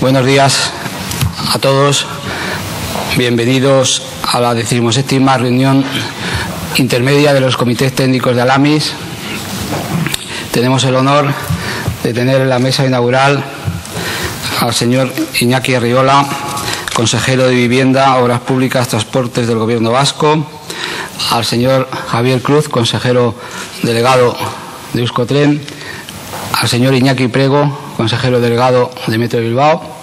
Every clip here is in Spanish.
Buenos días a todos. Bienvenidos a la 17ª reunión intermedia de los comités técnicos de Alamis. Tenemos el honor de tener en la mesa inaugural al señor Iñaki Arriola, consejero de Vivienda, Obras Públicas, Transportes del Gobierno Vasco, al señor Javier Cruz, consejero delegado de Euskotren, al señor Iñaki Prego, consejero delegado de Metro de Bilbao,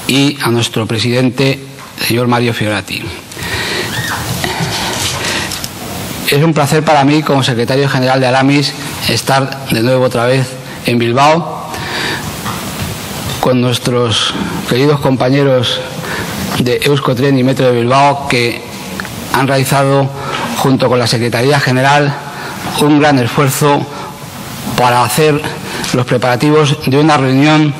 y a nuestro presidente, señor Mario Fiorati. Es un placer para mí, como secretario general de Alamis, estar de nuevo otra vez en Bilbao con nuestros queridos compañeros de Euskotren y Metro de Bilbao, que han realizado, junto con la Secretaría General, un gran esfuerzo para hacer los preparativos de una reunión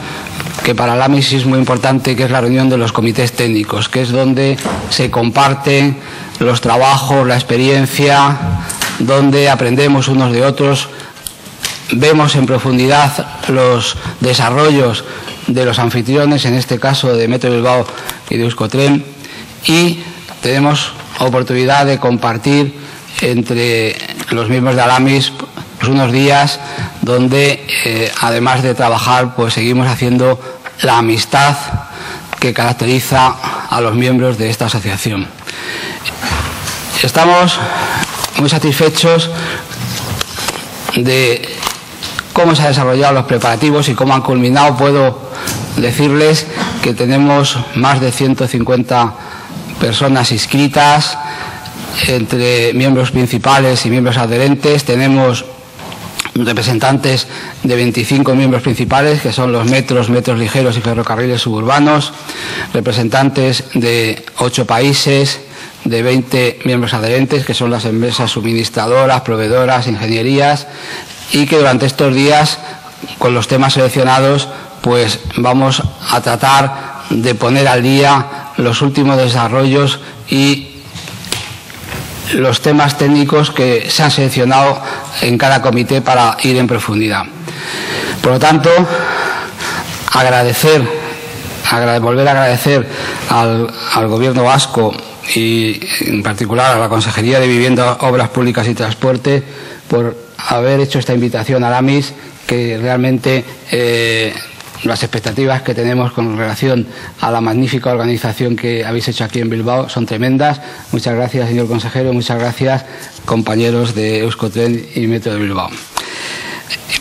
que para Alamis es muy importante, que es la reunión de los comités técnicos, que es donde se comparten los trabajos, la experiencia, donde aprendemos unos de otros, vemos en profundidad los desarrollos de los anfitriones, en este caso de Metro de Bilbao y de Euskotren, y tenemos oportunidad de compartir entre los miembros de Alamis unos días donde, además de trabajar, pues seguimos haciendo la amistad que caracteriza a los miembros de esta asociación. Estamos muy satisfechos de cómo se han desarrollado los preparativos y cómo han culminado. Puedo decirles que tenemos más de 150 personas inscritas, entre miembros principales y miembros adherentes. Tenemos representantes de 25 miembros principales, que son los metros ligeros y ferrocarriles suburbanos, representantes de 8 países, de 20 miembros adherentes, que son las empresas suministradoras, proveedoras, ingenierías, y que durante estos días, con los temas seleccionados, pues vamos a tratar de poner al día los últimos desarrollos y los temas técnicos que se han seleccionado en cada comité para ir en profundidad. Por lo tanto, volver a agradecer al Gobierno vasco y en particular a la Consejería de Vivienda, Obras Públicas y Transporte por haber hecho esta invitación a Alamis, que realmente las expectativas que tenemos con relación a la magnífica organización que habéis hecho aquí en Bilbao son tremendas. Muchas gracias, señor consejero, muchas gracias, compañeros de Euskotren y Metro de Bilbao.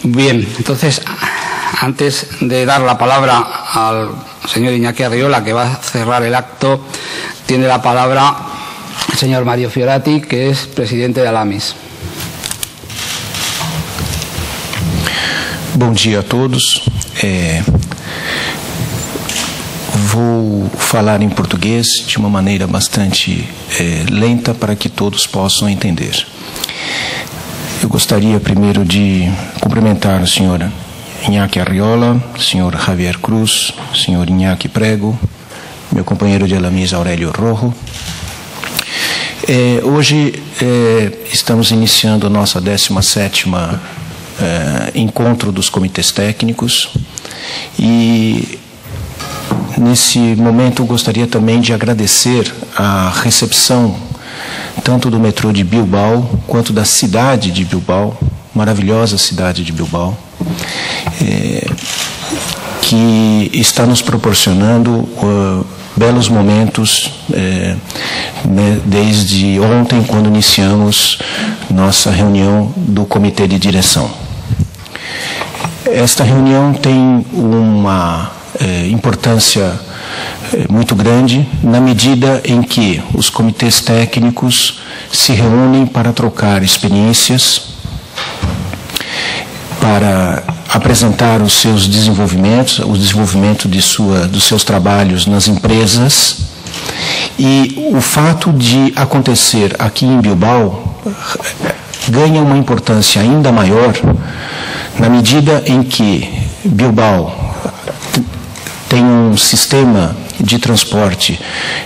Bien, entonces, antes de dar la palabra al señor Iñaki Arriola, que va a cerrar el acto, tiene la palabra el señor Mario Fiorati, que es presidente de Alamis. Bom dia a todos. Vou falar em português de uma maneira bastante lenta para que todos possam entender. Eu gostaria primeiro de cumprimentar o senhor Iñaki Arriola, o senhor Javier Cruz, o senhor Iñaki Prego, meu companheiro de Alamis Aurélio Rojo. Hoje estamos iniciando a nossa 17ª encontro dos comitês técnicos e nesse momento gostaria também de agradecer a recepção tanto do metrô de Bilbao quanto da cidade de Bilbao, maravilhosa cidade de Bilbao, que está nos proporcionando belos momentos desde ontem, quando iniciamos nossa reunião do comitê de direção. Esta reunião tem uma importância muito grande na medida em que os comitês técnicos se reúnem para trocar experiências, para apresentar os seus desenvolvimentos, o desenvolvimento dos seus trabalhos nas empresas. E o fato de acontecer aqui em Bilbao ganha uma importância ainda maior na medida em que Bilbao tem um sistema de transporte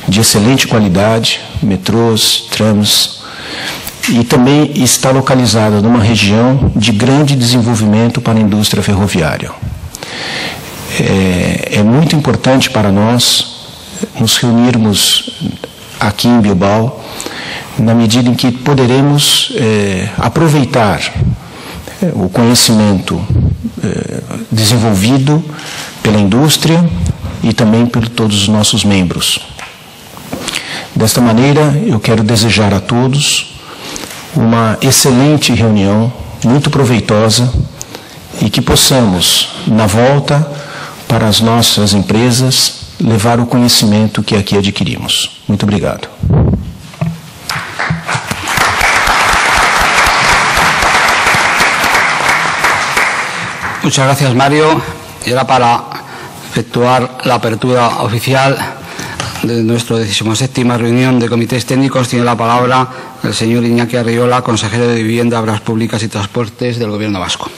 de excelente qualidade, metrôs, trams, e também está localizada numa região de grande desenvolvimento para a indústria ferroviária. É muito importante para nós nos reunirmos aqui em Bilbao, na medida em que poderemos aproveitar o conhecimento desenvolvido pela indústria e também por todos os nossos membros. Desta maneira, eu quero desejar a todos uma excelente reunião, muito proveitosa, e que possamos, na volta, para as nossas empresas, levar o conhecimento que aqui adquirimos. Muito obrigado. Muchas gracias, Mario. Y ahora, para efectuar la apertura oficial de nuestra 17ª reunión de comités técnicos, tiene la palabra el señor Iñaki Arriola, consejero de Vivienda, Obras Públicas y Transportes del Gobierno vasco.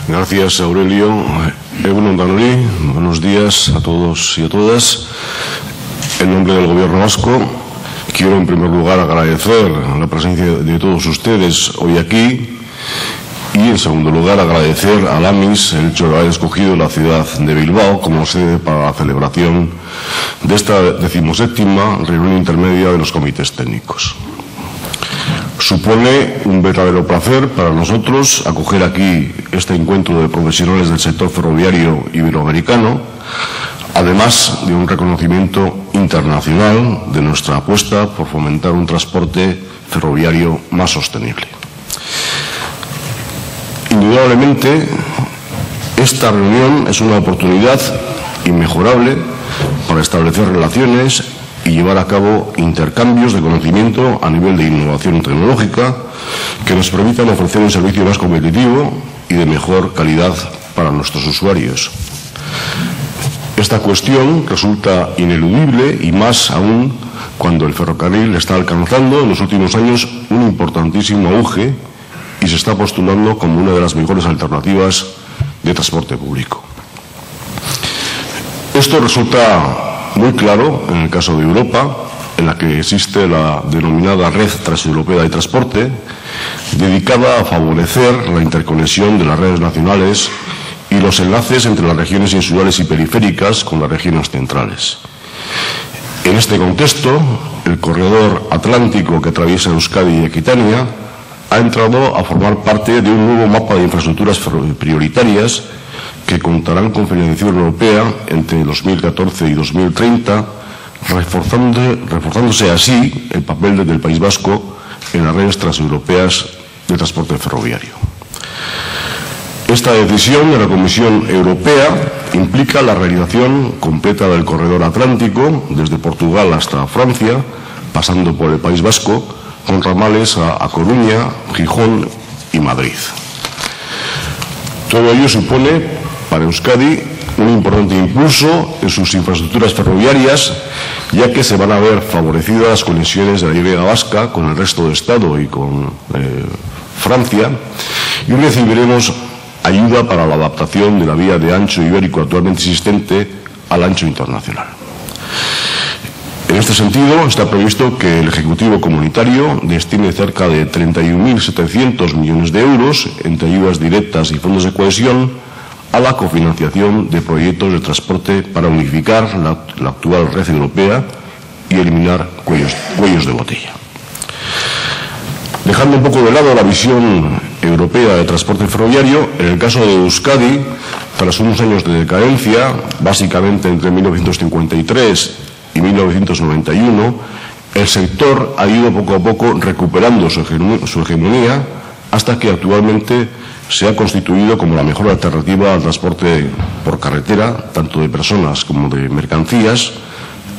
Gracias, Aurelio. Egunon Danori, buenos días a todos y a todas. En nombre del Gobierno vasco, quiero en primer lugar agradecer la presencia de todos ustedes hoy aquí y en segundo lugar agradecer al AMIS el hecho de haber escogido la ciudad de Bilbao como sede para la celebración de esta 17ª reunión intermedia de los comités técnicos. Supone un verdadero placer para nosotros acoger aquí este encuentro de profesionales del sector ferroviario iberoamericano, además de un reconocimiento internacional de nuestra apuesta por fomentar un transporte ferroviario más sostenible. Indudablemente, esta reunión es una oportunidad inmejorable para establecer relaciones y llevar a cabo intercambios de conocimiento a nivel de innovación tecnológica que nos permitan ofrecer un servicio más competitivo y de mejor calidad para nuestros usuarios. Esta cuestión resulta ineludible y más aún cuando el ferrocarril está alcanzando en los últimos años un importantísimo auge y se está postulando como una de las mejores alternativas de transporte público. Esto resulta muy claro en el caso de Europa, en la que existe la denominada Red Transeuropea de Transporte, dedicada a favorecer la interconexión de las redes nacionales y los enlaces entre las regiones insulares y periféricas con las regiones centrales. En este contexto, el corredor atlántico que atraviesa Euskadi y Aquitania ha entrado a formar parte de un nuevo mapa de infraestructuras prioritarias que contarán con financiación europea entre 2014 y 2030, reforzándose así el papel del País Vasco en las redes transeuropeas de transporte ferroviario. Esta decisión de la Comisión Europea implica la realización completa del corredor atlántico desde Portugal hasta Francia, pasando por el País Vasco, con ramales a Coruña, Gijón y Madrid. Todo ello supone para Euskadi un importante impulso en sus infraestructuras ferroviarias, ya que se van a ver favorecidas las conexiones de la Y vasca con el resto del Estado y con Francia, y recibiremos ayuda para la adaptación de la vía de ancho ibérico actualmente existente al ancho internacional. En este sentido, está previsto que el Ejecutivo Comunitario destine cerca de 31.700 millones de euros entre ayudas directas y fondos de cohesión a la cofinanciación de proyectos de transporte para unificar la actual red europea y eliminar cuellos de botella. Dejando un poco de lado la visión europea de transporte ferroviario, en el caso de Euskadi, tras unos años de decadencia, básicamente entre 1953 y 1991, el sector ha ido poco a poco recuperando su hegemonía hasta que actualmente se ha constituido como la mejor alternativa al transporte por carretera, tanto de personas como de mercancías,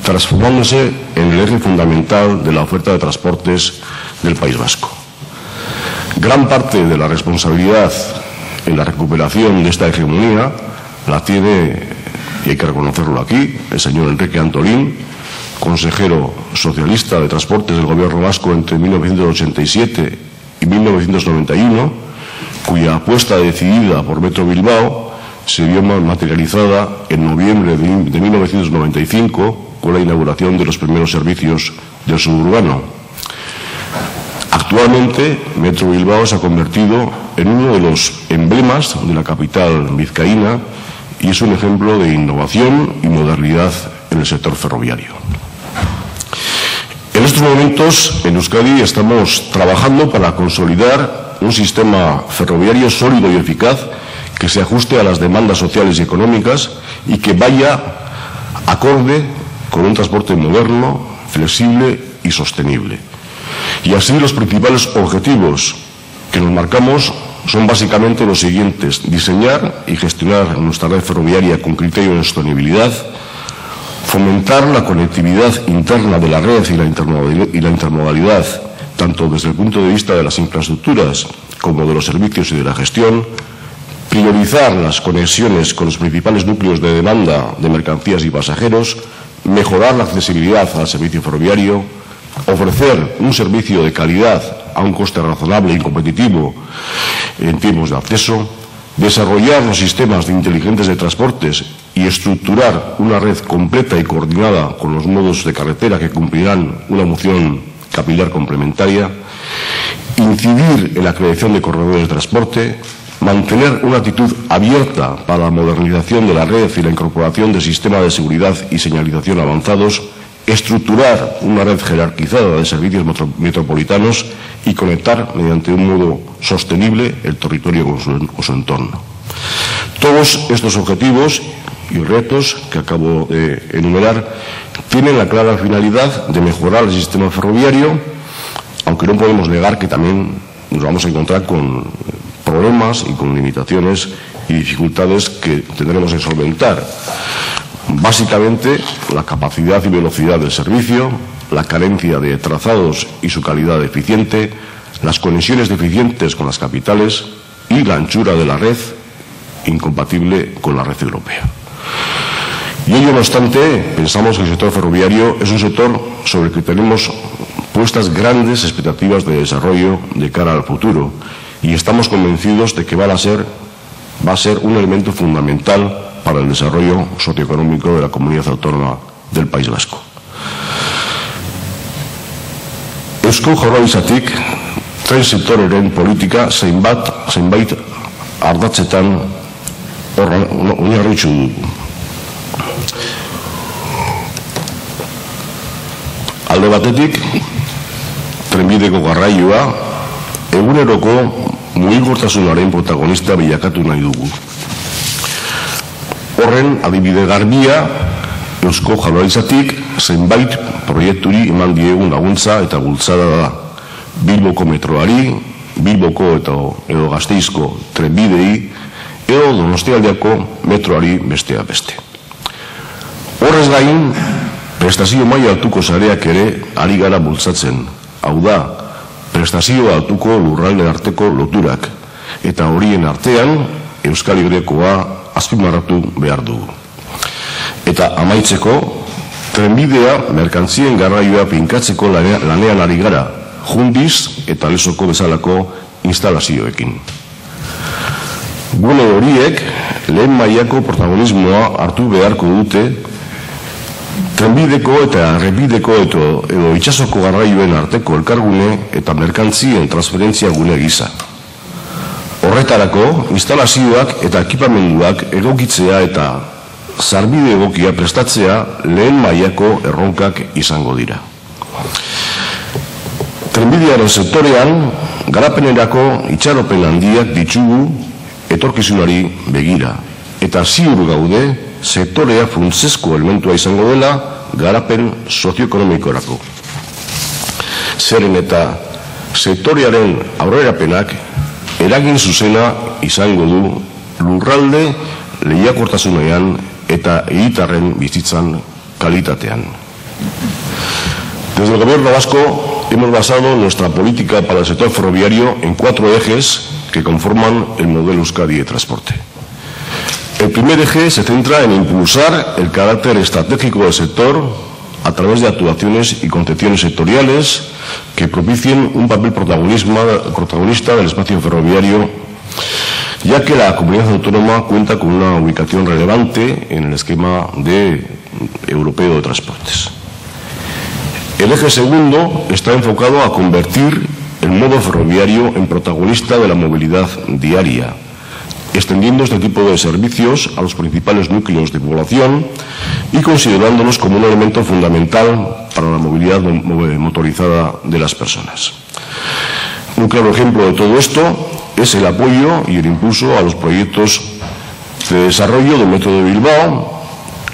transformándose en el eje fundamental de la oferta de transportes del País Vasco. Gran parte de la responsabilidad en la recuperación de esta hegemonía la tiene, y hay que reconocerlo aquí, el señor Enrique Antolín, consejero socialista de Transportes del Gobierno vasco entre 1987 y 1991, cuya apuesta decidida por Metro Bilbao se vio materializada en noviembre de 1995 con la inauguración de los primeros servicios del suburbano. Actualmente, Metro Bilbao se ha convertido en uno de los emblemas de la capital vizcaína y es un ejemplo de innovación y modernidad en el sector ferroviario. En estos momentos, en Euskadi, estamos trabajando para consolidar un sistema ferroviario sólido y eficaz que se ajuste a las demandas sociales y económicas y que vaya acorde con un transporte moderno, flexible y sostenible. Y así los principales objetivos que nos marcamos son básicamente los siguientes: diseñar y gestionar nuestra red ferroviaria con criterio de sostenibilidad, fomentar la conectividad interna de la red y la intermodalidad, tanto desde el punto de vista de las infraestructuras como de los servicios y de la gestión, priorizar las conexiones con los principales núcleos de demanda de mercancías y pasajeros, mejorar la accesibilidad al servicio ferroviario, ofrecer un servicio de calidad a un coste razonable y competitivo en tiempos de acceso, desarrollar los sistemas de inteligentes de transportes y estructurar una red completa y coordinada con los nodos de carretera que cumplirán una función capilar complementaria, incidir en la creación de corredores de transporte, mantener una actitud abierta para la modernización de la red y la incorporación de sistemas de seguridad y señalización avanzados, estructurar una red jerarquizada de servicios metropolitanos y conectar mediante un modo sostenible el territorio con su entorno. Todos estos objetivos y retos que acabo de enumerar tienen la clara finalidad de mejorar el sistema ferroviario, aunque no podemos negar que también nos vamos a encontrar con problemas y con limitaciones y dificultades que tendremos que solventar. Básicamente, la capacidad y velocidad del servicio, la carencia de trazados y su calidad deficiente, las conexiones deficientes con las capitales y la anchura de la red incompatible con la red europea. Y ello, no obstante, pensamos que el sector ferroviario es un sector sobre el que tenemos puestas grandes expectativas de desarrollo de cara al futuro y estamos convencidos de que va a ser un elemento fundamental para el desarrollo socioeconómico de la comunidad autónoma del País Vasco. Eusko Jaurlaritzatik tren sektoreren politika zenbait ardatzetan oinarritu du. Alde batetik, trenbideko garraioa eguneroko mugikortasunaren protagonista bilakatu nahi dugu. Horren adibide garbia Eusko Jaurlaritzatik zenbait proiekturi eman diegun laguntza eta bultzada da. Bilboko metroari, Bilboko edo Gasteizko trenbidei, edo Donostialdeko metroari besteak beste. Horrez gain, prestazio maila altuko sareak ere ari gara bultzatzen. Hau da, prestazio altuko lurralde arteko loturak, eta horien artean Euskal Herrikoa azpimarratu behar dugu. Eta amaitzeko, trenbidea merkantzien garraioa finkatzeko lanean ari gara, Jundiz eta Lesoko bezalako instalazioekin. Gune horiek lehen mailako protagonismoa hartu beharko dute trenbideko eta errepideko edo itsasoko garraioen arteko elkargune eta merkantzien transferentzia gune gisa. Horretarako, instalazioak eta ekipamenduak egokitzea eta sarbide egokia prestatzea lehen mailako erronkak izango dira. Trenbidearen sektorean, garapenerako itxaropen handiak ditugu etorkizunari begira. Eta ziur gaude, sektorea funtsezko elementua izango dela garapen sozioekonomikorako. Zeren eta sektorearen aurrerapenak eragin zuzena izango du lurralde lehiakortasunean eta hiritarren bizitzan kalitatean. Desde el Gobierno vasco hemos basado nuestra política para el sector ferroviario en 4 ejes que conforman el modelo Euskadi de transporte. El primer eje se centra en impulsar el carácter estratégico del sector, a través de actuaciones y concepciones sectoriales que propicien un papel protagonista del espacio ferroviario, ya que la comunidad autónoma cuenta con una ubicación relevante en el esquema europeo de transportes. El eje segundo está enfocado a convertir el modo ferroviario en protagonista de la movilidad diaria, extendiendo este tipo de servicios a los principales núcleos de población y considerándolos como un elemento fundamental para la movilidad motorizada de las personas. Un claro ejemplo de todo esto es el apoyo y el impulso a los proyectos de desarrollo del metro de Bilbao,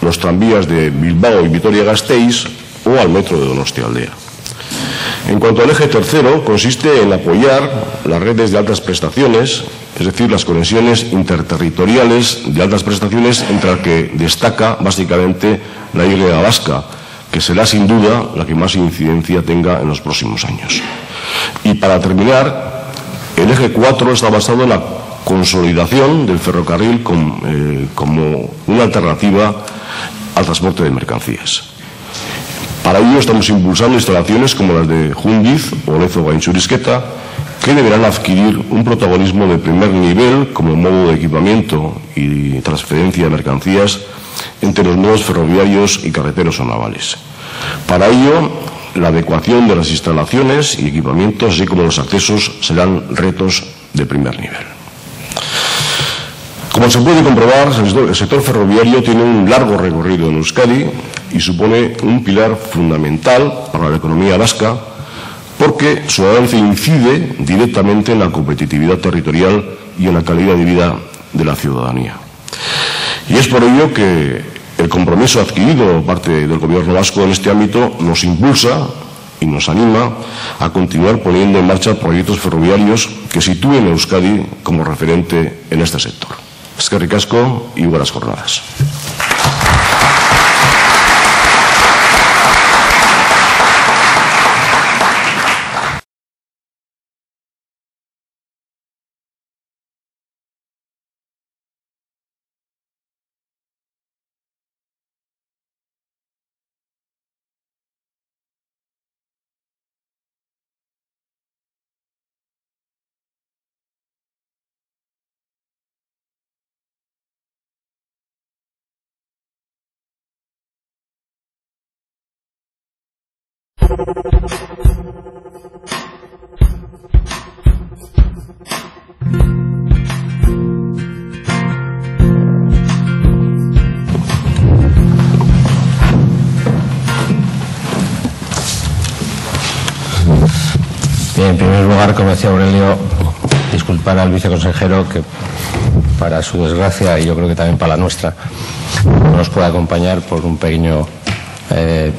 los tranvías de Bilbao y Vitoria-Gasteiz o al metro de Donostialdea. En cuanto al eje tercero, consiste en apoyar las redes de altas prestaciones, es decir, las conexiones interterritoriales de altas prestaciones, entre las que destaca básicamente la Y vasca, que será sin duda la que más incidencia tenga en los próximos años. Y para terminar, el eje 4 está basado en la consolidación del ferrocarril como una alternativa al transporte de mercancías. Para ello estamos impulsando instalaciones como las de Jundiz o Lezo Gaintxurizketa, que deberán adquirir un protagonismo de primer nivel como modo de equipamiento y transferencia de mercancías entre los nodos ferroviarios y carreteros o navales. Para ello, la adecuación de las instalaciones y equipamientos, así como los accesos, serán retos de primer nivel. Como se puede comprobar, el sector ferroviario tiene un largo recorrido en Euskadi y supone un pilar fundamental para la economía vasca, porque su avance incide directamente en la competitividad territorial y en la calidad de vida de la ciudadanía. Y es por ello que el compromiso adquirido por parte del Gobierno vasco en este ámbito nos impulsa y nos anima a continuar poniendo en marcha proyectos ferroviarios que sitúen a Euskadi como referente en este sector. Eskerrik asko y buenas jornadas. Bien, en primer lugar, como decía Aurelio, disculpar al viceconsejero que, para su desgracia y yo creo que también para la nuestra, no nos puede acompañar por un pequeño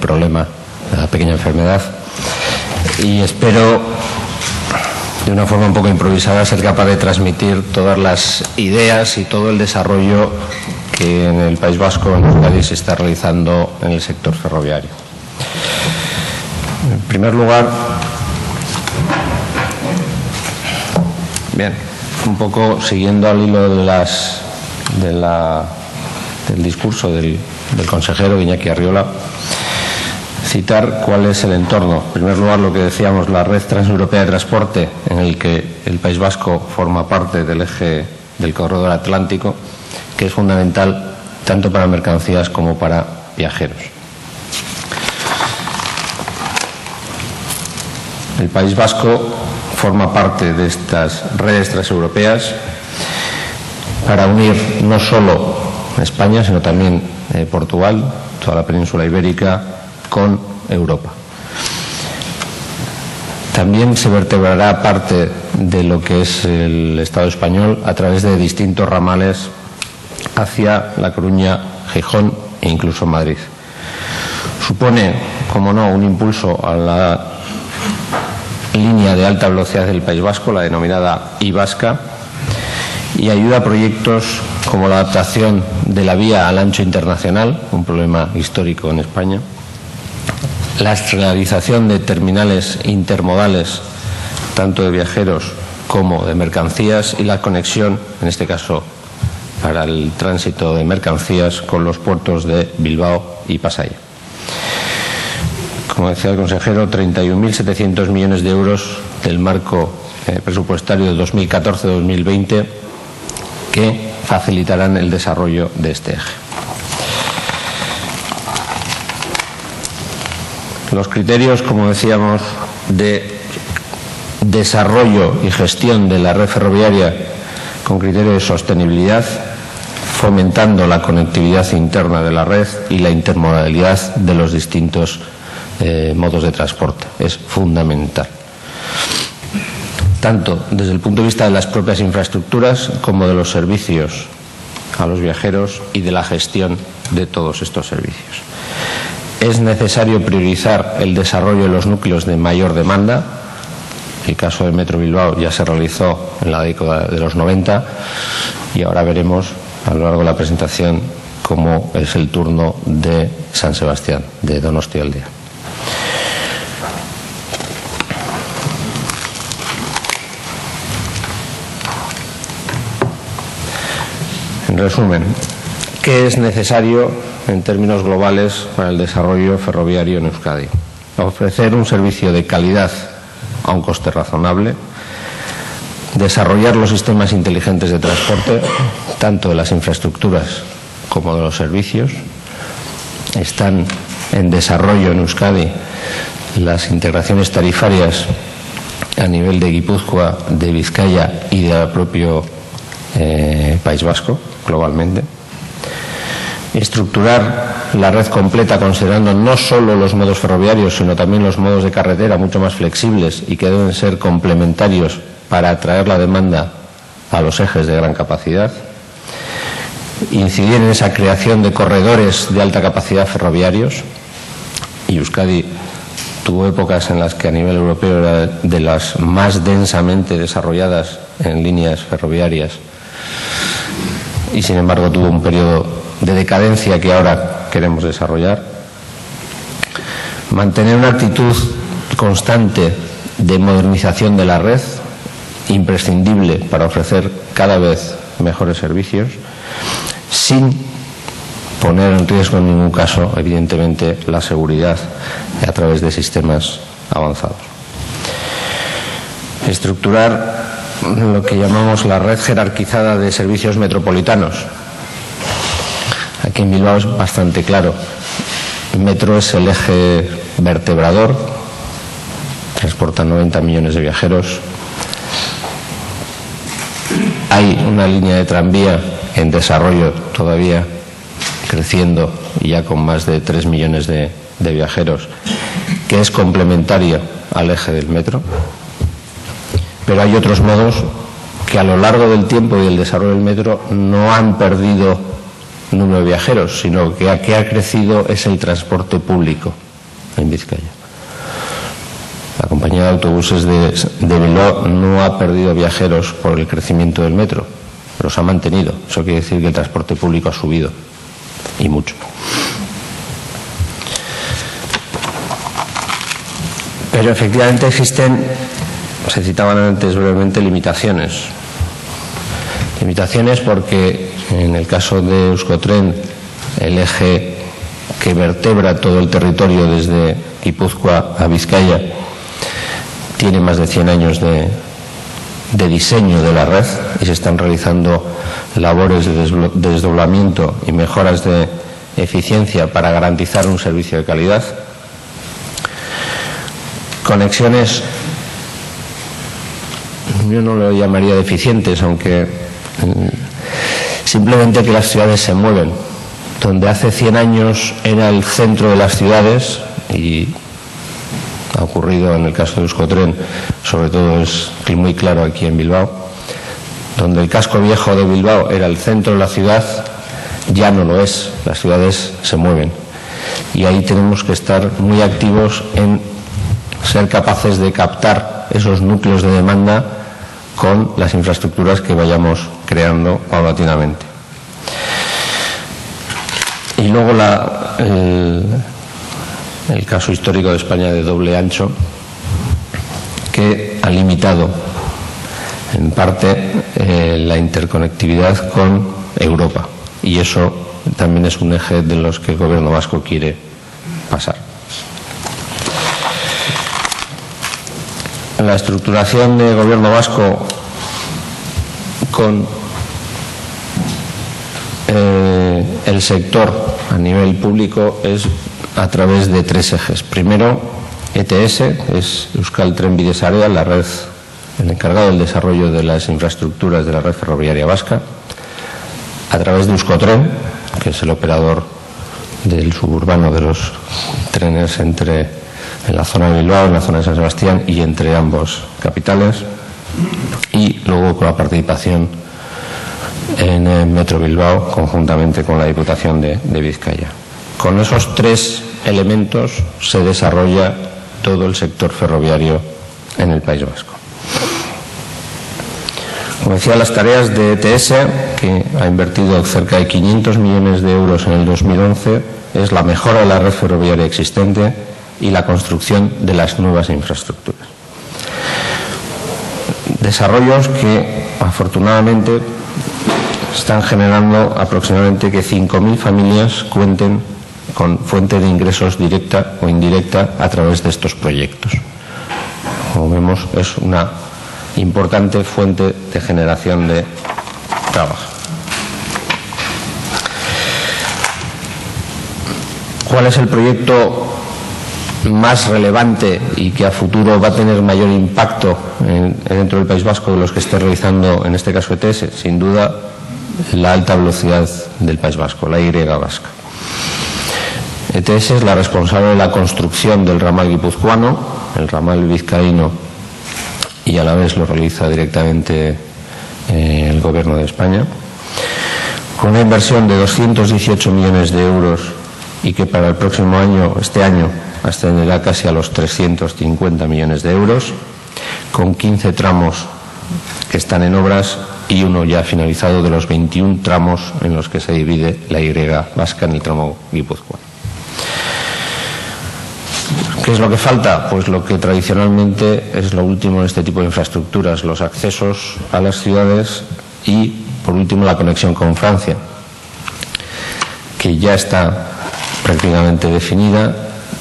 problema, una pequeña enfermedad, y espero de una forma un poco improvisada ser capaz de transmitir todas las ideas y todo el desarrollo que en el País Vasco, en Euskadi, se está realizando en el sector ferroviario. En primer lugar, bien, un poco siguiendo al hilo de del discurso del consejero Iñaki Arriola, citar cuál es el entorno. En primer lugar, lo que decíamos, la red transeuropea de transporte, en el que el País Vasco forma parte del eje del corredor atlántico, que es fundamental tanto para mercancías como para viajeros. El País Vasco forma parte de estas redes transeuropeas para unir no solo España, sino también Portugal, toda la península ibérica, con Europa. También se vertebrará parte de lo que es el Estado español a través de distintos ramales hacia La Coruña, Gijón e incluso Madrid. Supone, como no, un impulso a la línea de alta velocidad del País Vasco, la denominada I-Vasca, y ayuda a proyectos como la adaptación de la vía al ancho internacional, un problema histórico en España, la realización de terminales intermodales, tanto de viajeros como de mercancías, y la conexión, en este caso para el tránsito de mercancías, con los puertos de Bilbao y Pasaia. como decía el consejero, 31.700 millones de euros del marco presupuestario de 2014-2020 que facilitarán el desarrollo de este eje. Los criterios, como decíamos, de desarrollo y gestión de la red ferroviaria con criterio de sostenibilidad, fomentando la conectividad interna de la red y la intermodalidad de los distintos modos de transporte. Es fundamental, tanto desde el punto de vista de las propias infraestructuras como de los servicios a los viajeros y de la gestión de todos estos servicios. Es necesario priorizar el desarrollo de los núcleos de mayor demanda. El caso del Metro Bilbao ya se realizó en la década de los 90 y ahora veremos a lo largo de la presentación cómo es el turno de San Sebastián, de Donostialdea. En resumen, ¿qué es necesario en términos globales para el desarrollo ferroviario en Euskadi? Ofrecer un servicio de calidad a un coste razonable, desarrollar los sistemas inteligentes de transporte, tanto de las infraestructuras como de los servicios. Están en desarrollo en Euskadi las integraciones tarifarias a nivel de Guipúzcoa, de Vizcaya y del propio País Vasco, globalmente. Estructurar la red completa considerando no solo los modos ferroviarios, sino también los modos de carretera mucho más flexibles y que deben ser complementarios para atraer la demanda a los ejes de gran capacidad. Incidir en esa creación de corredores de alta capacidad ferroviarios. Y Euskadi tuvo épocas en las que a nivel europeo era de las más densamente desarrolladas en líneas ferroviarias y sin embargo tuvo un periodo de decadencia que ahora queremos desarrollar. Mantener una actitud constante de modernización de la red, imprescindible para ofrecer cada vez mejores servicios, sin poner en riesgo en ningún caso, evidentemente, la seguridad a través de sistemas avanzados. Estructurar lo que llamamos la red jerarquizada de servicios metropolitanos. Aquí en Bilbao es bastante claro. El metro es el eje vertebrador, transporta 90 millones de viajeros. Hay una línea de tranvía en desarrollo todavía, creciendo y ya con más de 3 millones de viajeros, que es complementaria al eje del metro. Pero hay otros modos que a lo largo del tiempo y del desarrollo del metro no han perdido número de viajeros, sino que ha crecido es el transporte público en Vizcaya. La compañía de autobuses de Bilbao no ha perdido viajeros por el crecimiento del metro, los ha mantenido. Eso quiere decir que el transporte público ha subido, y mucho. Pero efectivamente existen, se citaban antes brevemente, limitaciones. Limitaciones porque en el caso de Euskotren, el eje que vertebra todo el territorio desde Guipúzcoa a Vizcaya tiene más de 100 años de diseño de la red y se están realizando labores de desdoblamiento y mejoras de eficiencia para garantizar un servicio de calidad. Conexiones, yo no lo llamaría deficientes, aunque simplemente que las ciudades se mueven. Donde hace 100 años era el centro de las ciudades, y ha ocurrido en el caso de Euskotren, sobre todo es muy claro aquí en Bilbao, donde el casco viejo de Bilbao era el centro de la ciudad, ya no lo es, las ciudades se mueven. Y ahí tenemos que estar muy activos en ser capaces de captar esos núcleos de demanda con las infraestructuras que vayamos creando paulatinamente. Y luego el caso histórico de España de doble ancho, que ha limitado en parte la interconectividad con Europa, y eso también es un eje de los que el gobierno vasco quiere pasar. la estructuración de gobierno vasco con el sector a nivel público es a través de tres ejes. Primero, ETS, es Euskal Trenbide Sarea, la red, el encargado del desarrollo de las infraestructuras de la red ferroviaria vasca, a través de Euskotren, que es el operador del suburbano de los trenes en la zona de Bilbao, en la zona de San Sebastián y entre ambos capitales, y luego con la participación en el Metro Bilbao conjuntamente con la Diputación de Vizcaya. Con esos tres elementos se desarrolla todo el sector ferroviario en el País Vasco. Como decía, las tareas de ETS, que ha invertido cerca de 500 millones de euros en el 2011, es la mejora de la red ferroviaria existente y la construcción de las nuevas infraestructuras. Desarrollos que, afortunadamente, están generando aproximadamente que 5.000 familias cuenten con fuente de ingresos directa o indirecta a través de estos proyectos. Como vemos, es una importante fuente de generación de trabajo. ¿Cuál es el proyecto más relevante y que a futuro va a tener mayor impacto dentro del País Vasco de los que esté realizando, en este caso ETS? Sin duda, la alta velocidad del País Vasco, la Y vasca. ETS es la responsable de la construcción del ramal guipuzcoano, el ramal vizcaíno, y a la vez lo realiza directamente el Gobierno de España, con una inversión de 218 millones de euros y que para el próximo año, este año, ascenderá casi a los 350 millones de euros, con 15 tramos que están en obras y uno ya finalizado de los 21 tramos en los que se divide la Y vasca en el tramo guipuzcoano. ¿Qué es lo que falta? Pues lo que tradicionalmente es lo último en este tipo de infraestructuras, los accesos a las ciudades y, por último, la conexión con Francia, que ya está prácticamente definida,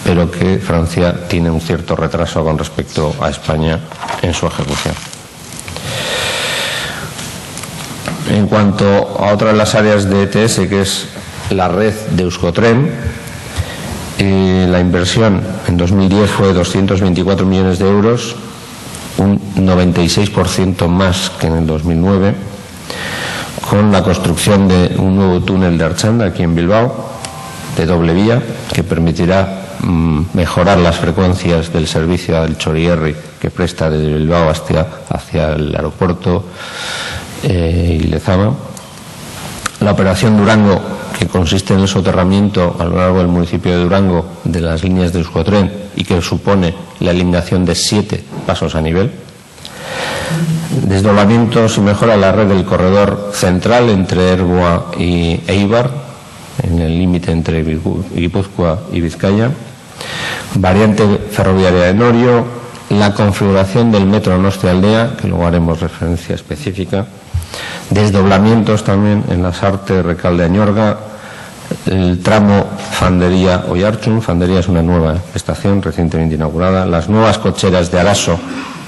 pero que Francia tiene un cierto retraso con respecto a España en su ejecución. En cuanto a otra de las áreas de ETS, que es la red de Euskotren, la inversión en 2010 fue de 224 millones de euros, un 96% más que en el 2009, con la construcción de un nuevo túnel de Artxanda aquí en Bilbao, de doble vía, que permitirá mejorar las frecuencias del servicio del Txorierri que presta desde Bilbao hacia el aeropuerto y Lezama. La operación Durango, que consiste en el soterramiento a lo largo del municipio de Durango de las líneas de Euskotren y que supone la eliminación de 7 pasos a nivel. Desdoblamientos y mejora la red del corredor central entre Ergoa y Eibar, en el límite entre Guipúzcoa y Vizcaya. Variante ferroviaria de Norio, la configuración del metro Donostia-Aldea, que luego haremos referencia específica. Desdoblamientos también en la Sarte Recalde-Añorga, el tramo Fandería-Oiartzun. Fandería es una nueva estación recientemente inaugurada. Las nuevas cocheras de Araso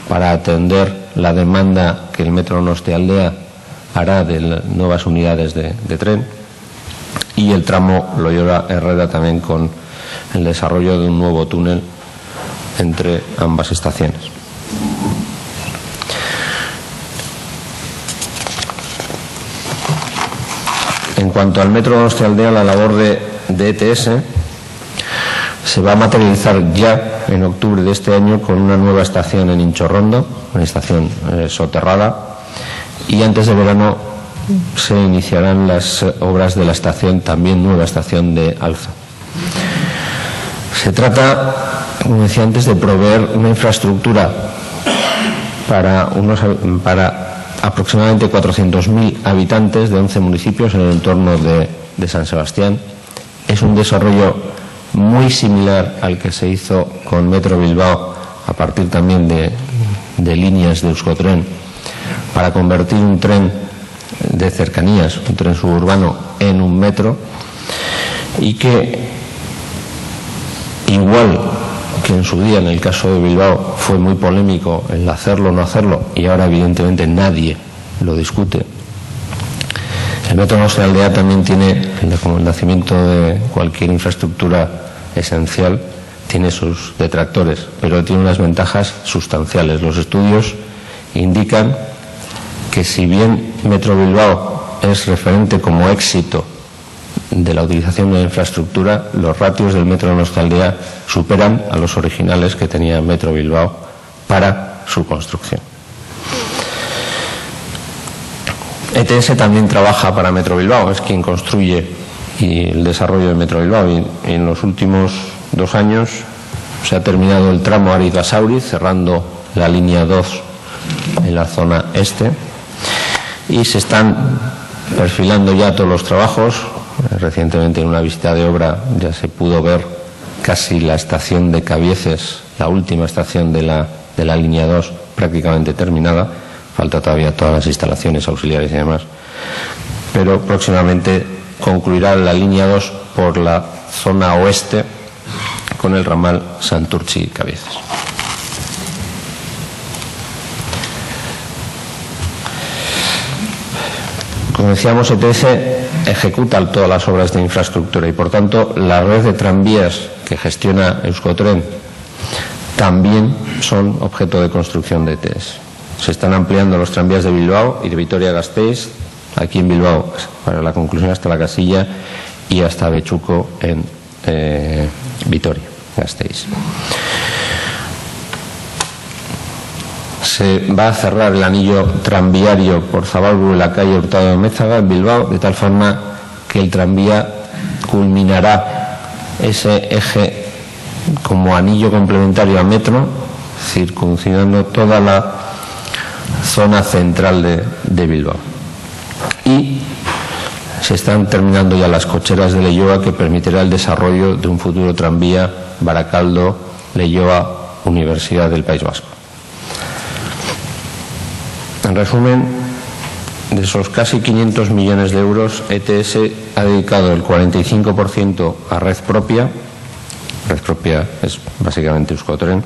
para atender la demanda que el metro Donostia-Aldea hará de nuevas unidades de tren. Y el tramo Loyola-Herrera también con el desarrollo de un nuevo túnel entre ambas estaciones. En cuanto al metro Donostia-Aldea, la labor de ETS se va a materializar ya en octubre de este año con una nueva estación en Inchorrondo, una estación soterrada, y antes de verano se iniciarán las obras de la estación, también nueva estación de Alza. Se trata, como decía antes, de proveer una infraestructura para aproximadamente 400.000 habitantes de 11 municipios en el entorno de San Sebastián. Es un desarrollo muy similar al que se hizo con Metro Bilbao, a partir también de líneas de Euskotren, para convertir un tren de cercanías, un tren suburbano, en un metro, y que, igual que en su día, en el caso de Bilbao, fue muy polémico el hacerlo o no hacerlo, y ahora evidentemente nadie lo discute. El metro Donostia-Aldea también tiene, como el nacimiento de cualquier infraestructura esencial, tiene sus detractores, pero tiene unas ventajas sustanciales. Los estudios indican que si bien Metro Bilbao es referente como éxito de la utilización de la infraestructura, los ratios del metro Donostia-Aldea superan a los originales que tenía Metro Bilbao para su construcción. ETS también trabaja para Metro Bilbao, es quien construye el desarrollo de Metro Bilbao, y en los últimos 2 años se ha terminado el tramo Aritz-Basauri, cerrando la línea 2 en la zona este, y se están perfilando ya todos los trabajos. Recientemente, en una visita de obra, ya se pudo ver casi la estación de Cabieces, la última estación de la línea 2, prácticamente terminada. Falta todavía todas las instalaciones auxiliares y demás, pero próximamente concluirá la línea 2 por la zona oeste con el ramal Santurtzi-Cabieces. Como decíamos, ETS ejecuta todas las obras de infraestructura y, por tanto, la red de tranvías que gestiona Euskotren también son objeto de construcción de ETS. Se están ampliando los tranvías de Bilbao y de Vitoria-Gasteiz, aquí en Bilbao para la conclusión hasta La Casilla y hasta Bechuco en Vitoria-Gasteiz. Se va a cerrar el anillo tranviario por Zabalburu en la calle Hurtado de Mézaga en Bilbao, de tal forma que el tranvía culminará ese eje como anillo complementario a metro, circuncidando toda la zona central de Bilbao. Y se están terminando ya las cocheras de Leioa, que permitirá el desarrollo de un futuro tranvía Barakaldo-Leioa, Universidad del País Vasco. En resumen, de esos casi 500 millones de euros, ETS ha dedicado el 45% a red propia es básicamente Euskotren,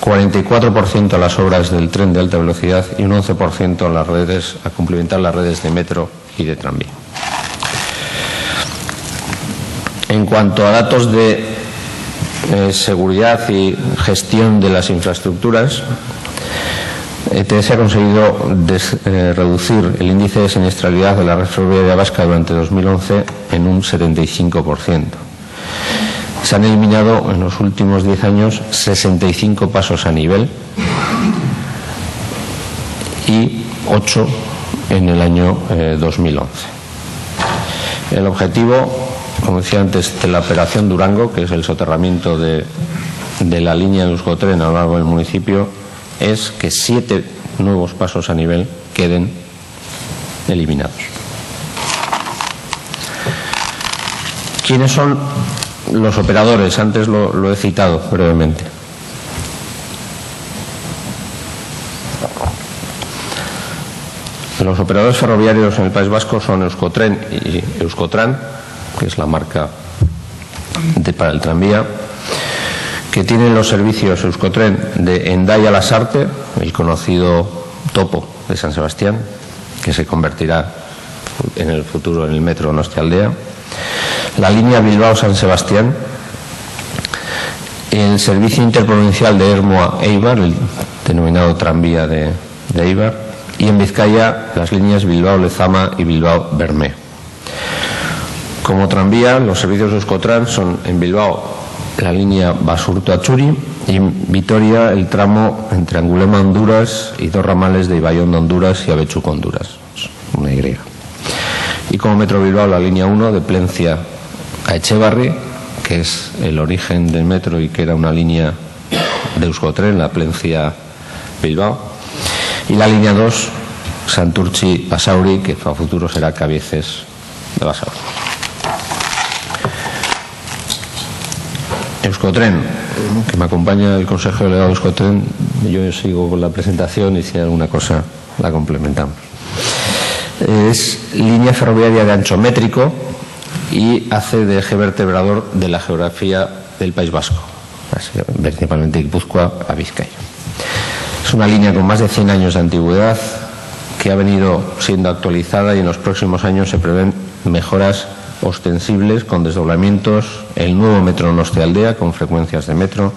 44% a las obras del tren de alta velocidad y un 11% a las redes, a complementar las redes de metro y de tranvía. En cuanto a datos de seguridad y gestión de las infraestructuras, ETS ha conseguido reducir el índice de siniestralidad de la red ferroviaria vasca durante 2011 en un 75%. Se han eliminado en los últimos 10 años 65 pasos a nivel y 8 en el año 2011. El objetivo, como decía antes, de la operación Durango, que es el soterramiento de la línea de Euskotren a lo largo del municipio, es que 7 nuevos pasos a nivel queden eliminados. ¿Quiénes son los operadores? Antes lo he citado brevemente. Los operadores ferroviarios en el País Vasco son Euskotren y Euskotran, que es la marca para el tranvía, que tienen los servicios Euskotren de Hendaya-Lasarte, el conocido topo de San Sebastián, que se convertirá en el futuro en el metro Donostia-Aldea, la línea Bilbao-San Sebastián, el servicio interprovincial de Ermua-Eibar, el denominado tranvía de Eibar, y en Vizcaya las líneas Bilbao-Lezama y Bilbao-Bermeo. Como tranvía, los servicios de Euskotran son en Bilbao la línea Basurto-Achuri y en Vitoria el tramo entre Angulema-Honduras y 2 ramales de Ibaiondo-Honduras y Abechuco-Honduras, una Y. Y como Metro Bilbao la línea 1 de Plencia a Echevarri, que es el origen del metro y que era una línea de Euskotren, la Plencia-Bilbao, y la línea 2 Santurtzi-Basauri, que a futuro será Cabieces de Basauri. Euskotren, que me acompaña el Consejo Delegado de Euskotren, yo sigo con la presentación y si hay alguna cosa la complementamos. Es línea ferroviaria de ancho métrico y hace de eje vertebrador de la geografía del País Vasco. principalmente Guipúzcoa a Vizcaya. Es una línea con más de 100 años de antigüedad que ha venido siendo actualizada y en los próximos años se prevén mejoras ostensibles con desdoblamientos, el nuevo metro Donostia-Aldea con frecuencias de metro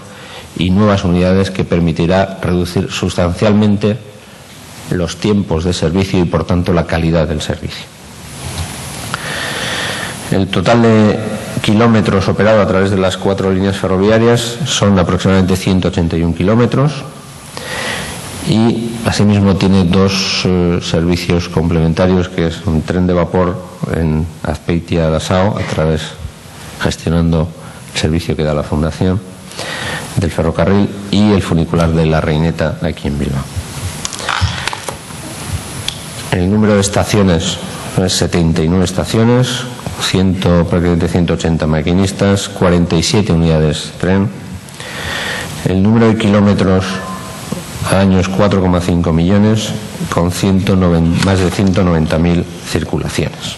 y nuevas unidades que permitirá reducir sustancialmente los tiempos de servicio y por tanto la calidad del servicio. El total de kilómetros operados a través de las 4 líneas ferroviarias son aproximadamente 181 kilómetros y asimismo tiene 2 servicios complementarios, que es un tren de vapor en Azpeitia-Dasao, gestionando el servicio que da la Fundación del ferrocarril, y el funicular de La Reineta aquí en Bilbao. El número de estaciones es 79 estaciones, prácticamente 180 maquinistas, 47 unidades de tren. El número de kilómetros a año es 4,5 millones, con más de 190.000 circulaciones.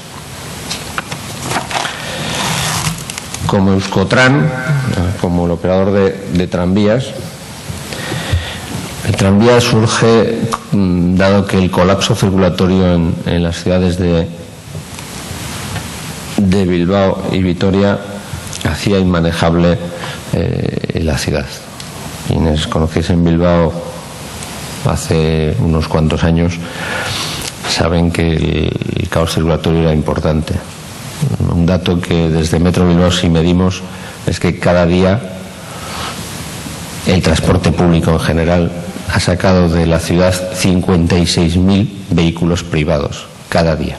Como Euskotran, como el operador de tranvías, el tranvía surge dado que el colapso circulatorio en las ciudades de Bilbao y Vitoria hacía inmanejable la ciudad. Quienes conociesen Bilbao hace unos cuantos años saben que el caos circulatorio era importante. Un dato que desde Metro Bilbao sí medimos es que cada día el transporte público en general ha sacado de la ciudad 56.000 vehículos privados cada día.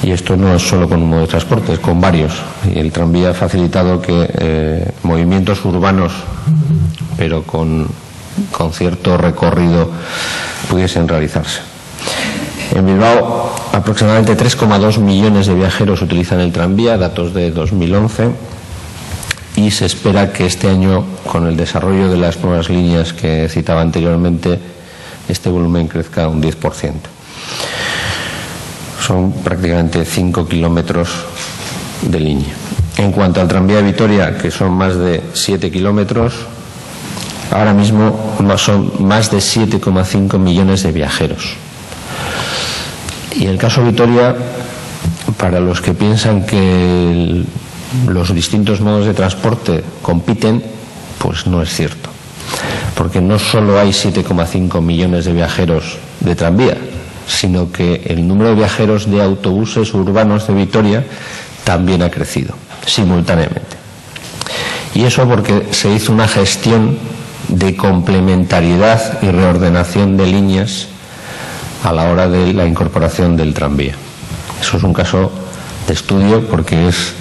Y esto no es solo con un modo de transporte, es con varios. Y el tranvía ha facilitado que movimientos urbanos, pero con cierto recorrido, pudiesen realizarse. En Bilbao, aproximadamente 3,2 millones de viajeros utilizan el tranvía, datos de 2011, y se espera que este año, con el desarrollo de las nuevas líneas que citaba anteriormente, este volumen crezca un 10%. Son prácticamente 5 kilómetros de línea. En cuanto al tranvía de Vitoria, que son más de 7 kilómetros, ahora mismo son más de 7,5 millones de viajeros. Y el caso Vitoria, para los que piensan que los distintos modos de transporte compiten, pues no es cierto. Porque no solo hay 7,5 millones de viajeros de tranvía, sino que el número de viajeros de autobuses urbanos de Vitoria también ha crecido simultáneamente. Y eso porque se hizo una gestión de complementariedad y reordenación de líneas a la hora de la incorporación del tranvía. Eso es un caso de estudio porque es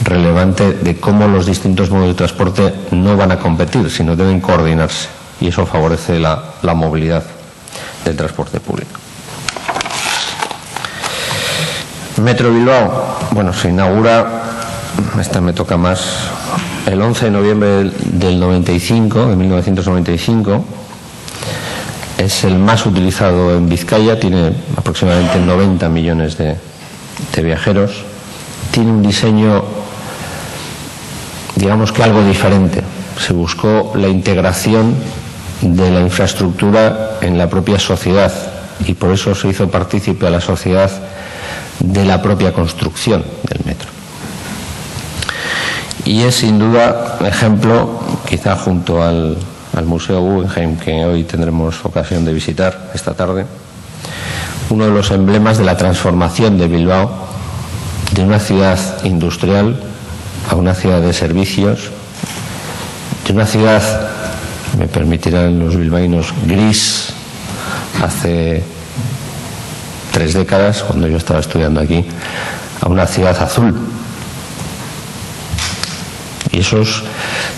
relevante de cómo los distintos modos de transporte no van a competir, sino deben coordinarse, y eso favorece la movilidad del transporte público. Metro Bilbao, bueno, se inaugura, esta me toca más, el 11 de noviembre del 1995, es el más utilizado en Vizcaya, tiene aproximadamente 90 millones de viajeros, tiene un diseño, digamos que algo diferente. Se buscó la integración de la infraestructura en la propia sociedad y por eso se hizo partícipe a la sociedad de la propia construcción del metro. Y es sin duda ejemplo, quizá junto al Museo Guggenheim, que hoy tendremos ocasión de visitar esta tarde, uno de los emblemas de la transformación de Bilbao de una ciudad industrial a una ciudad de servicios, de una ciudad, me permitirán los bilbaínos, gris hace 3 décadas, cuando yo estaba estudiando aquí, a una ciudad azul. Y eso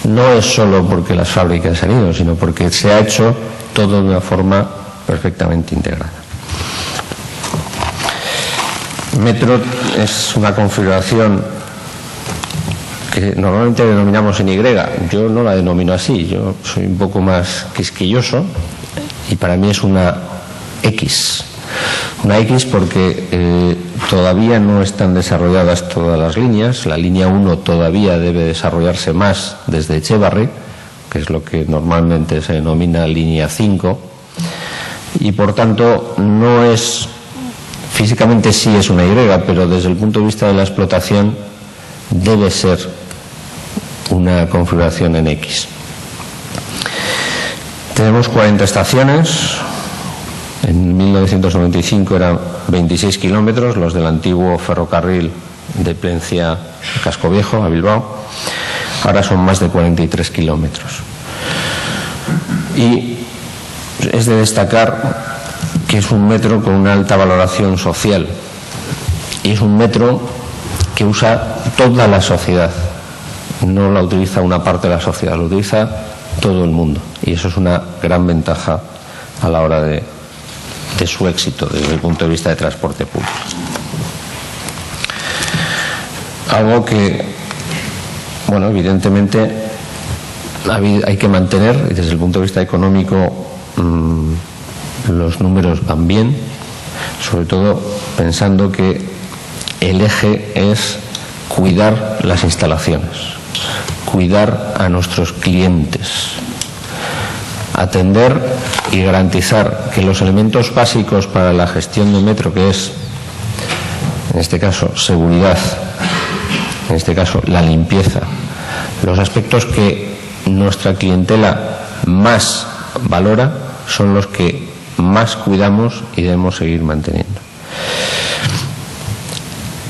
no es solo porque las fábricas han ido, sino porque se ha hecho todo de una forma perfectamente integrada. Metro es una configuración que normalmente denominamos en Y. Yo no la denomino así, yo soy un poco más quisquilloso y para mí es una X. Una X porque todavía no están desarrolladas todas las líneas. La línea 1 todavía debe desarrollarse más desde Etxebarri, que es lo que normalmente se denomina línea 5, y por tanto no es, físicamente sí es una Y, pero desde el punto de vista de la explotación debe ser una configuración en X. Tenemos 40 estaciones. En 1995 eran 26 kilómetros, los del antiguo ferrocarril de Plencia Casco Viejo a Bilbao. Ahora son más de 43 kilómetros. Y es de destacar que es un metro con una alta valoración social. Y es un metro que usa toda la sociedad. No la utiliza una parte de la sociedad, lo utiliza todo el mundo. Y eso es una gran ventaja a la hora de su éxito desde el punto de vista de transporte público. Algo que, bueno, evidentemente hay que mantener, y desde el punto de vista económico los números van bien, sobre todo pensando que el eje es cuidar las instalaciones, cuidar a nuestros clientes, atender y garantizar que los elementos básicos para la gestión del metro, que es, en este caso, seguridad, en este caso, la limpieza, los aspectos que nuestra clientela más valora son los que más cuidamos y debemos seguir manteniendo.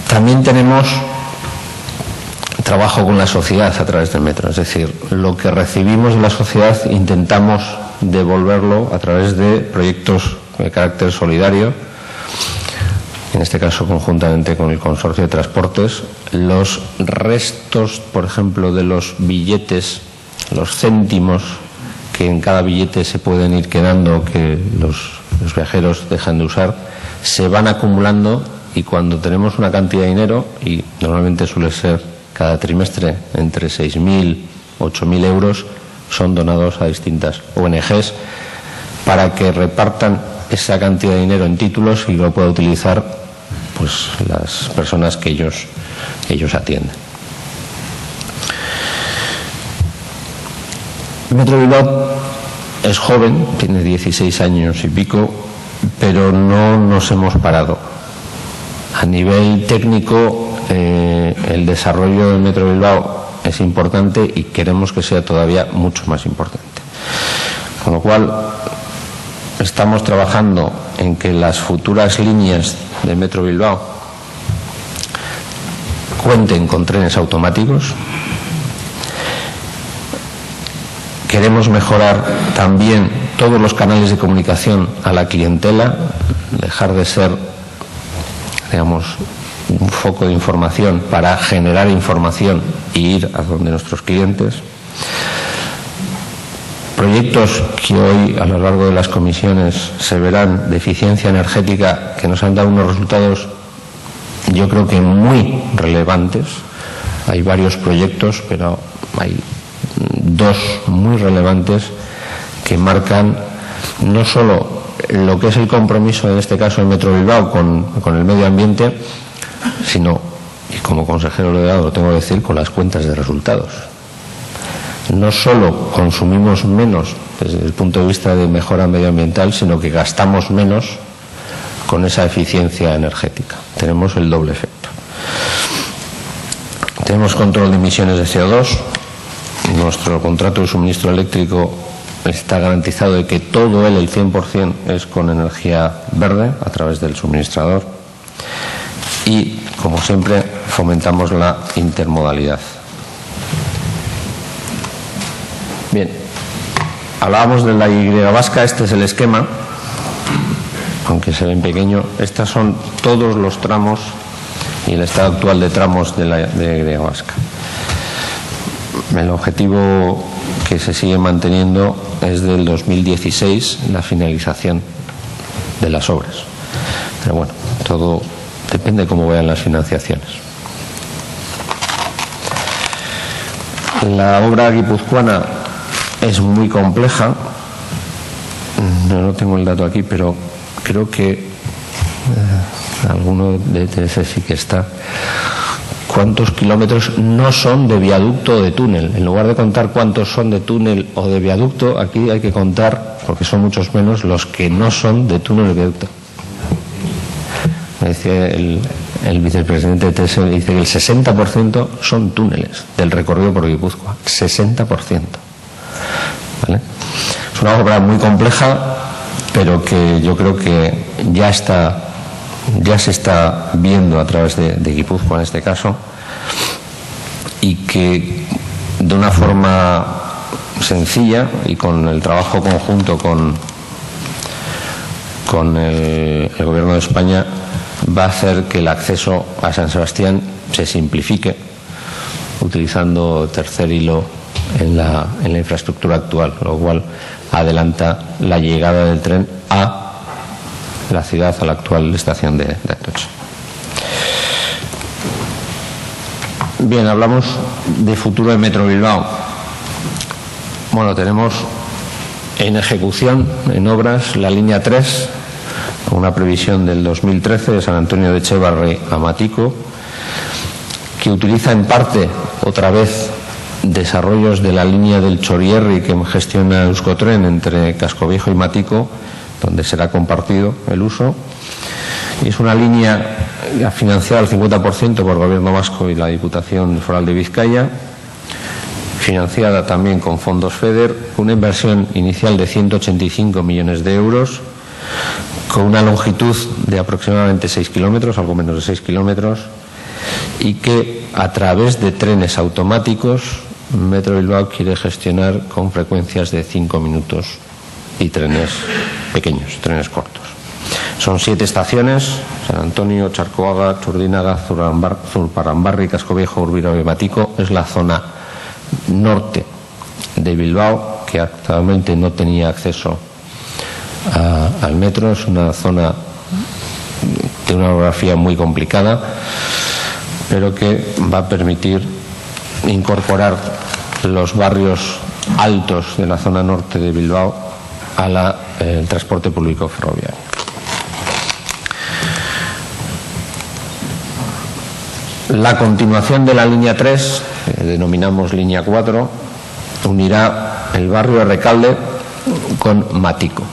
También tenemos trabajo con la sociedad a través del metro, es decir, lo que recibimos de la sociedad intentamos devolverlo a través de proyectos de carácter solidario, en este caso conjuntamente con el Consorcio de Transportes. Los restos, por ejemplo, de los billetes, los céntimos que en cada billete se pueden ir quedando, que los viajeros dejan de usar, se van acumulando, y cuando tenemos una cantidad de dinero, y normalmente suele ser cada trimestre entre 6.000 y 8.000 euros, son donados a distintas ONGs para que repartan esa cantidad de dinero en títulos y lo pueda utilizar pues las personas que ellos atienden. Metro Bilbao es joven, tiene 16 años y pico, pero no nos hemos parado. A nivel técnico, el desarrollo del Metro Bilbao es importante y queremos que sea todavía mucho más importante. Con lo cual, estamos trabajando en que las futuras líneas de Metro Bilbao cuenten con trenes automáticos. Queremos mejorar también todos los canales de comunicación a la clientela, dejar de ser, digamos, un foco de información para generar información y ir a donde nuestros clientes. Proyectos que hoy a lo largo de las comisiones se verán de eficiencia energética que nos han dado unos resultados, yo creo que muy relevantes. Hay varios proyectos, pero hay dos muy relevantes que marcan no solo lo que es el compromiso, en este caso en Metro Bilbao, con el medio ambiente, sino, y como consejero delegado lo tengo que decir, con las cuentas de resultados. No solo consumimos menos desde el punto de vista de mejora medioambiental, sino que gastamos menos con esa eficiencia energética. Tenemos el doble efecto. Tenemos control de emisiones de CO2. Nuestro contrato de suministro eléctrico está garantizado de que todo el 100% es con energía verde a través del suministrador. Y, como siempre, fomentamos la intermodalidad. Bien, hablábamos de la Y vasca, este es el esquema, aunque se ve en pequeño. Estos son todos los tramos y el estado actual de tramos de la Y vasca. El objetivo que se sigue manteniendo es del 2016, la finalización de las obras. Pero bueno, todo depende de cómo vayan las financiaciones. La obra guipuzcoana es muy compleja. No tengo el dato aquí, pero creo que alguno de ese sí que está. ¿Cuántos kilómetros no son de viaducto o de túnel? En lugar de contar cuántos son de túnel o de viaducto, aquí hay que contar, porque son muchos menos, los que no son de túnel o de viaducto. Me decía el vicepresidente de TS, dice que el 60% son túneles del recorrido por Guipúzcoa. 60%. ¿Vale? Es una obra muy compleja, pero que yo creo que ya se está viendo a través de Guipúzcoa en este caso, y que de una forma sencilla y con el trabajo conjunto con el Gobierno de España va a hacer que el acceso a San Sebastián se simplifique, utilizando tercer hilo en la infraestructura actual, lo cual adelanta la llegada del tren a la ciudad, a la actual estación de Atocha. Bien, hablamos de futuro de Metro Bilbao. Bueno, tenemos en ejecución, en obras, la línea 3, con una previsión del 2013 de San Antonio de Etxebarri a Matico, que utiliza en parte, otra vez, desarrollos de la línea del Chorierri que gestiona Euskotren entre Cascoviejo y Matico, donde será compartido el uso. Y es una línea financiada al 50% por el Gobierno vasco y la Diputación Foral de Vizcaya, financiada también con fondos FEDER, una inversión inicial de 185 millones de euros, con una longitud de aproximadamente 6 kilómetros, algo menos de 6 kilómetros, y que a través de trenes automáticos Metro Bilbao quiere gestionar con frecuencias de 5 minutos y trenes pequeños, trenes cortos. Son 7 estaciones: San Antonio, Charcoaga, Txurdinaga, Zurparrambarri, Cascoviejo, Urbino y Matico. Es la zona norte de Bilbao, que actualmente no tenía acceso al metro. Es una zona de una orografía muy complicada, pero que va a permitir incorporar los barrios altos de la zona norte de Bilbao al transporte público ferroviario. La continuación de la línea 3, que denominamos línea 4, unirá el barrio de Recalde con Matico.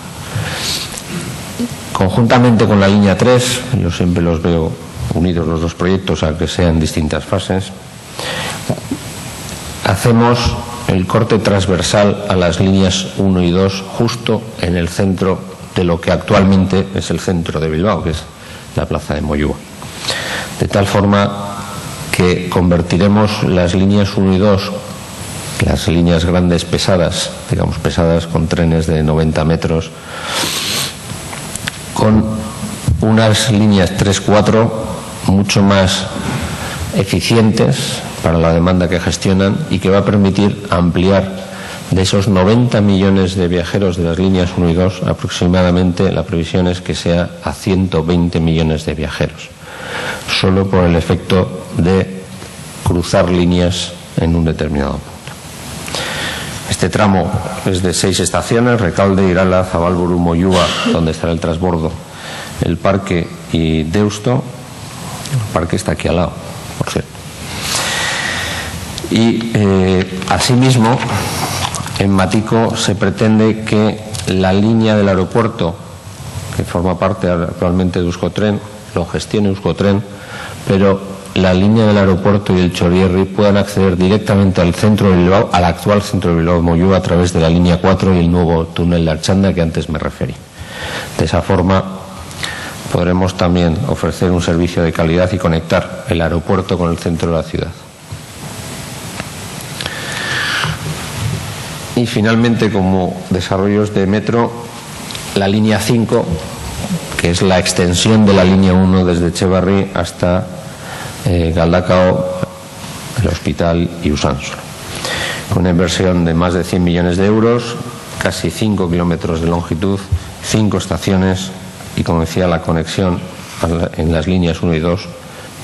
Conjuntamente con la línea 3, yo siempre los veo unidos los dos proyectos, aunque sean distintas fases, hacemos el corte transversal a las líneas 1 y 2 justo en el centro de lo que actualmente es el centro de Bilbao, que es la plaza de Moyúa. De tal forma que convertiremos las líneas 1 y 2, las líneas grandes pesadas, digamos pesadas con trenes de 90 metros, con unas líneas 3-4 mucho más eficientes para la demanda que gestionan y que va a permitir ampliar de esos 90 millones de viajeros de las líneas 1 y 2, aproximadamente la previsión es que sea a 120 millones de viajeros, solo por el efecto de cruzar líneas en un determinado punto. Este tramo es de 6 estaciones: Recalde, Irala, Zabalburu, Moyúa, donde estará el transbordo, el Parque y Deusto. El parque está aquí al lado, por cierto. Y asimismo, en Matico se pretende que la línea del aeropuerto, que forma parte actualmente de Euskotren, lo gestione Euskotren, pero la línea del aeropuerto y el Chorierri puedan acceder directamente al centro de Bilbao, al actual centro de Bilbao Moyúa, a través de la línea 4 y el nuevo túnel de Archanda que antes me referí. De esa forma podremos también ofrecer un servicio de calidad y conectar el aeropuerto con el centro de la ciudad. Y finalmente, como desarrollos de metro, la línea 5, que es la extensión de la línea 1 desde Etxebarri hasta Galdakao, el hospital y Usánsolo, con una inversión de más de 100 millones de euros, casi 5 kilómetros de longitud, 5 estaciones y, como decía, la conexión en las líneas 1 y 2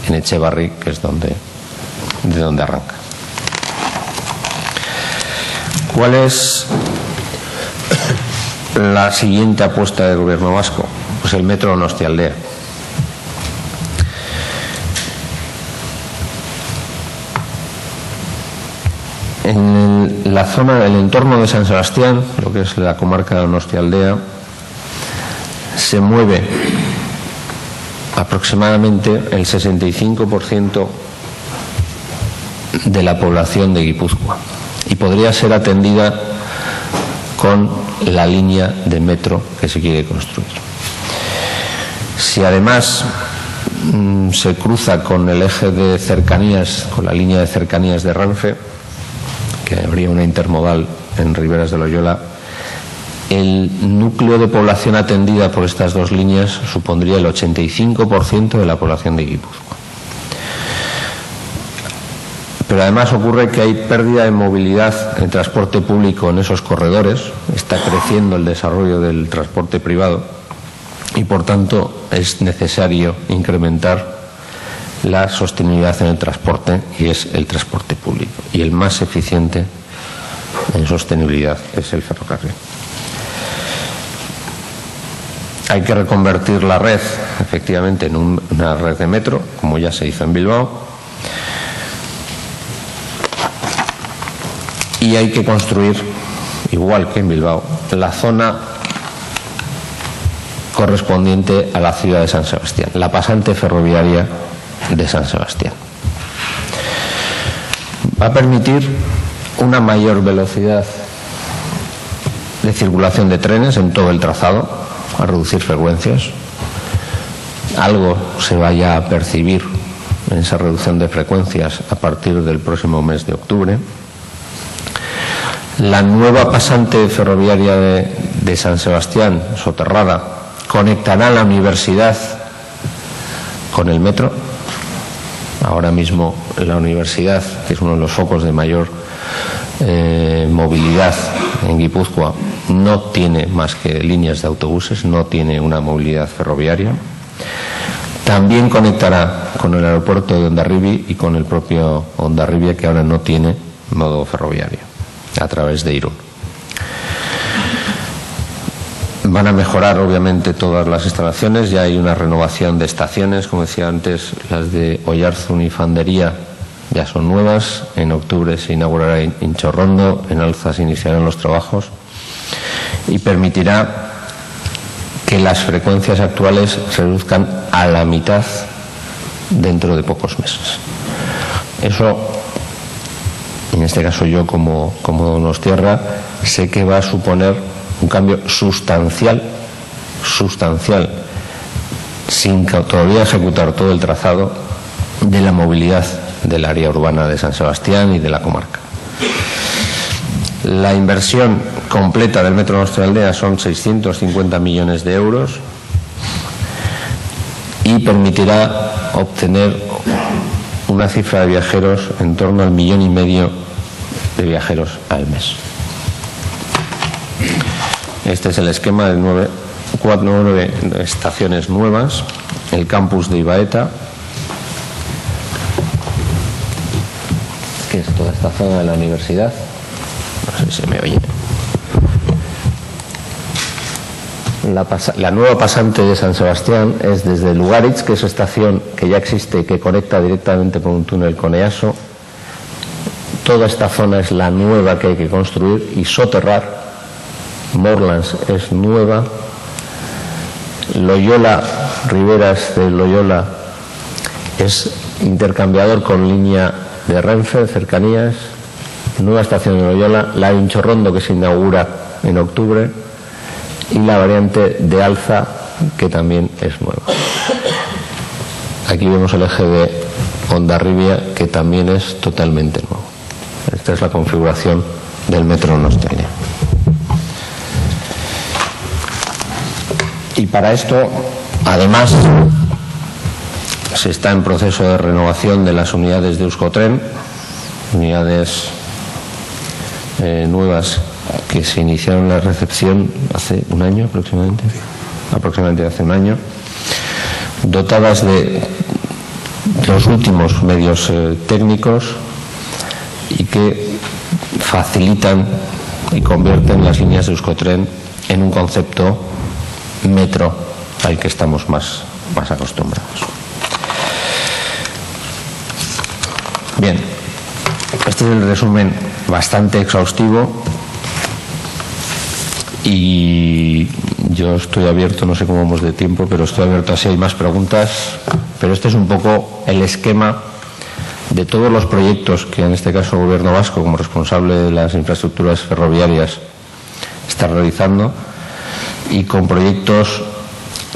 en Etxebarri, que es de donde arranca. ¿Cuál es la siguiente apuesta del Gobierno vasco? Pues el metro Donostialdea. En la zona del entorno de San Sebastián, lo que es la comarca de Donostialdea, se mueve aproximadamente el 65% de la población de Guipúzcoa y podría ser atendida con la línea de metro que se quiere construir. Si además se cruza con el eje de cercanías, con la línea de cercanías de Renfe, que habría una intermodal en Riberas de Loyola, el núcleo de población atendida por estas dos líneas supondría el 85% de la población de Guipúzcoa. Pero además ocurre que hay pérdida de movilidad en transporte público en esos corredores, está creciendo el desarrollo del transporte privado y por tanto es necesario incrementar la sostenibilidad en el transporte, y es el transporte público, y el más eficiente en sostenibilidad es el ferrocarril. Hay que reconvertir la red efectivamente en una red de metro, como ya se hizo en Bilbao, y hay que construir, igual que en Bilbao, la zona correspondiente a la ciudad de San Sebastián, la pasante ferroviaria de San Sebastián. Va a permitir una mayor velocidad de circulación de trenes en todo el trazado, a reducir frecuencias. Algo se vaya a percibir en esa reducción de frecuencias a partir del próximo mes de octubre. La nueva pasante ferroviaria de San Sebastián, soterrada, conectará la universidad con el metro. Ahora mismo la universidad, que es uno de los focos de mayor movilidad en Guipúzcoa, no tiene más que líneas de autobuses, no tiene una movilidad ferroviaria. También conectará con el aeropuerto de Hondarribia y con el propio Hondarribia, que ahora no tiene modo ferroviario, a través de Irún. Van a mejorar obviamente todas las instalaciones, ya hay una renovación de estaciones, como decía antes, las de Oyarzun y Fandería ya son nuevas, en octubre se inaugurará Inchorrondo, en Alza se iniciarán los trabajos y permitirá que las frecuencias actuales se reduzcan a la mitad dentro de pocos meses. Eso, en este caso yo como Donostiarra, sé que va a suponer un cambio sustancial, sin todavía ejecutar todo el trazado de la movilidad del área urbana de San Sebastián y de la comarca. La inversión completa del metro Donostialdea son 650 millones de euros y permitirá obtener una cifra de viajeros en torno al 1,5 millones de viajeros al mes. Este es el esquema de 9 estaciones nuevas, el campus de Ibaeta, que es toda esta zona de la universidad. No sé si se me oye. La nueva pasante de San Sebastián es desde Lugaritz, que es estación que ya existe y que conecta directamente por un túnel con EASO. Toda esta zona es la nueva que hay que construir y soterrar. Morlands es nueva. Loyola, Riberas de Loyola, es intercambiador con línea de Renfe, cercanías. Nueva estación de Loyola, la de Inchorrondo, que se inaugura en octubre, y la variante de Alza, que también es nueva. Aquí vemos el eje de Hondarribia, que también es totalmente nuevo. Esta es la configuración del metro Donostia. Y para esto, además, se está en proceso de renovación de las unidades de Euskotren, unidades nuevas que se iniciaron la recepción hace un año aproximadamente hace un año, dotadas de los últimos medios técnicos y que facilitan y convierten las líneas de Euskotren en un concepto metro al que estamos más acostumbrados. Bien, este es el resumen bastante exhaustivo y yo estoy abierto, no sé cómo vamos de tiempo, pero estoy abierto a si hay más preguntas. Pero este es un poco el esquema de todos los proyectos que en este caso el Gobierno vasco, como responsable de las infraestructuras ferroviarias, está realizando, y con proyectos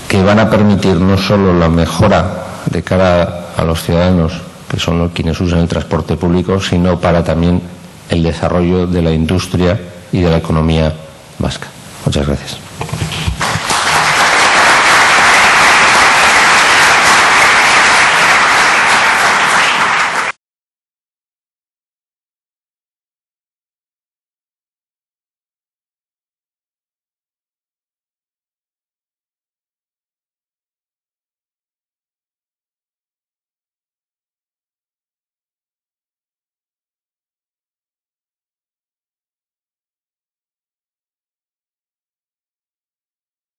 que van a permitir no solo la mejora de cara a los ciudadanos, que son quienes usan el transporte público, sino para también el desarrollo de la industria y de la economía vasca. Muchas gracias.